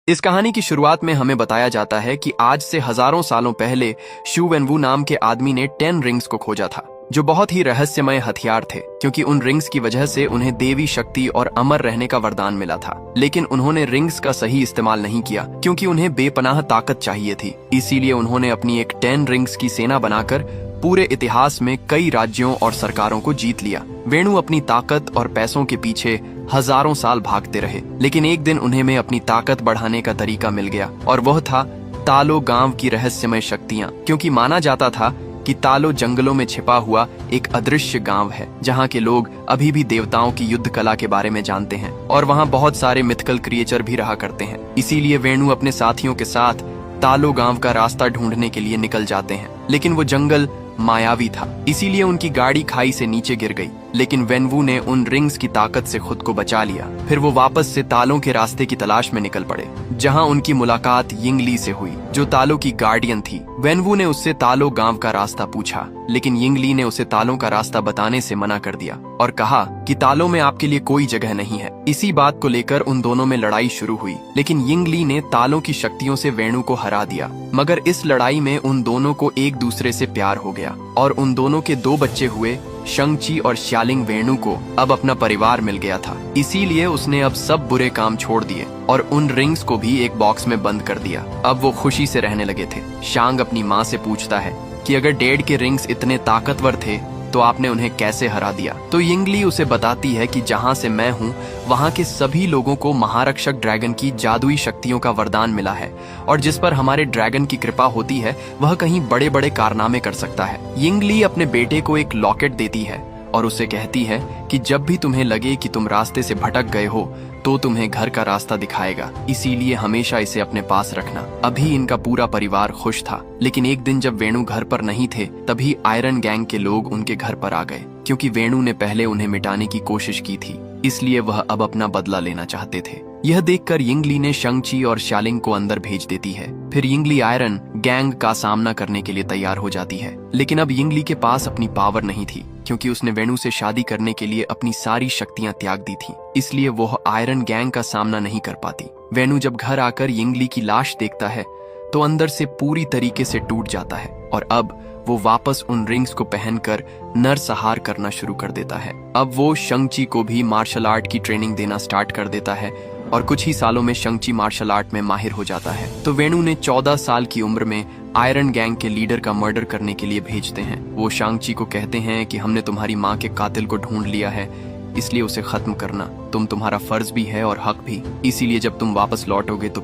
इस कहानी की शुरुआत में हमें बताया जाता है कि आज से हजारों सालों पहले शू वेनवू नाम के आदमी ने 10 रिंग्स को खोजा था, जो बहुत ही रहस्यमय हथियार थे, क्योंकि उन रिंग्स की वजह से उन्हें देवी शक्ति और अमर रहने का वरदान मिला था। लेकिन उन्होंने रिंग्स का सही इस्तेमाल नहीं किया, क्योंकि उन्हें बेपनाह ताकत चाहिए थी। इसीलिए उन्होंने अपनी एक 10 रिंग्स की सेना बनाकर पूरे इतिहास में कई राज्यों और सरकारों को जीत लिया। वेणु अपनी ताकत और पैसों के पीछे हजारों साल भागते रहे, लेकिन एक दिन उन्हें में अपनी ताकत बढ़ाने का तरीका मिल गया, और वह था तालो गांव की रहस्यमय शक्तियां। क्योंकि माना जाता था कि तालो जंगलों में छिपा हुआ एक अदृश्य गांव है, जहां के लोग अभी भी देवताओं की युद्ध कला के बारे में जानते हैं, और वहां बहुत सारे मिथिकल क्रिएचर भी रहा करते हैं। इसीलिए वेणु अपने साथियों के साथ तालो गांव का रास्ता ढूंढने के लिए निकल जाते हैं। लेकिन वो जंगल मायावी था, इसीलिए उनकी गाड़ी खाई से नीचे गिर गई। लेकिन वेनवू ने उन रिंग्स की ताकत से खुद को बचा लिया। फिर वो वापस से तालों के रास्ते की तलाश में निकल पड़े, जहां उनकी मुलाकात यिंगली से हुई, जो तालों की गार्डियन थी। वेनवू ने उससे तालो गांव का रास्ता पूछा, लेकिन यिंगली ने उसे तालों का रास्ता बताने से मना कर दिया और कहा कि तालों में आपके लिए कोई जगह नहीं है। इसी बात को लेकर उन दोनों में लड़ाई शुरू हुई, लेकिन यिंगली ने तालों की शक्तियों से वेणु को हरा दिया। मगर इस लड़ाई में उन दोनों को एक दूसरे से प्यार हो गया, और उन दोनों के 2 बच्चे हुए। शंगची और श्यालिंग वेणु को अब अपना परिवार मिल गया था, इसीलिए उसने अब सब बुरे काम छोड़ दिए और उन रिंग्स को भी एक बॉक्स में बंद कर दिया। अब वो खुशी से रहने लगे थे। शांग अपनी माँ से पूछता है कि अगर डैड के रिंग्स इतने ताकतवर थे तो आपने उन्हें कैसे हरा दिया। तो यिंगली उसे बताती है कि जहां से मैं हूं वहां के सभी लोगों को महारक्षक ड्रैगन की जादुई शक्तियों का वरदान मिला है, और जिस पर हमारे ड्रैगन की कृपा होती है वह कहीं बड़े बड़े कारनामे कर सकता है। यिंगली अपने बेटे को एक लॉकेट देती है और उसे कहती है कि जब भी तुम्हें लगे कि तुम रास्ते से भटक गए हो तो तुम्हें घर का रास्ता दिखाएगा, इसीलिए हमेशा इसे अपने पास रखना। अभी इनका पूरा परिवार खुश था, लेकिन एक दिन जब वेणु घर पर नहीं थे तभी आयरन गैंग के लोग उनके घर पर आ गए। क्योंकि वेणु ने पहले उन्हें मिटाने की कोशिश की थी, इसलिए वह अब अपना बदला लेना चाहते थे। यह देखकर यिंगली ने शंगची और श्यालिंग को अंदर भेज देती है। फिर यिंगली आयरन गैंग का सामना करने के लिए तैयार हो जाती है। लेकिन अब यिंगली के पास अपनी पावर नहीं थी, क्योंकि उसने वेणु से शादी करने के लिए अपनी सारी शक्तियां त्याग दी थी, इसलिए वह आयरन गैंग का सामना नहीं कर पाती। वेणु जब घर आकर यिंगली की लाश देखता है तो अंदर से पूरी तरीके से टूट जाता है, और अब वो वापस उन रिंग्स को पहनकर नरसंहार करना शुरू कर देता है। अब वो शंगची को भी मार्शल आर्ट की ट्रेनिंग देना स्टार्ट कर देता है, और कुछ ही सालों में शंगची मार्शल आर्ट में माहिर हो जाता है। तो वेणु ने 14 साल की उम्र में आयरन गैंग के लीडर का मर्डर करने के लिए भेजते हैं। वो शंगची को कहते हैं कि हमने तुम्हारी माँ के कातिल को ढूंढ लिया है, इसलिए उसे खत्म करना तुम्हारा फर्ज भी है और हक भी। इसीलिए जब तुम वापस लौटोगे तो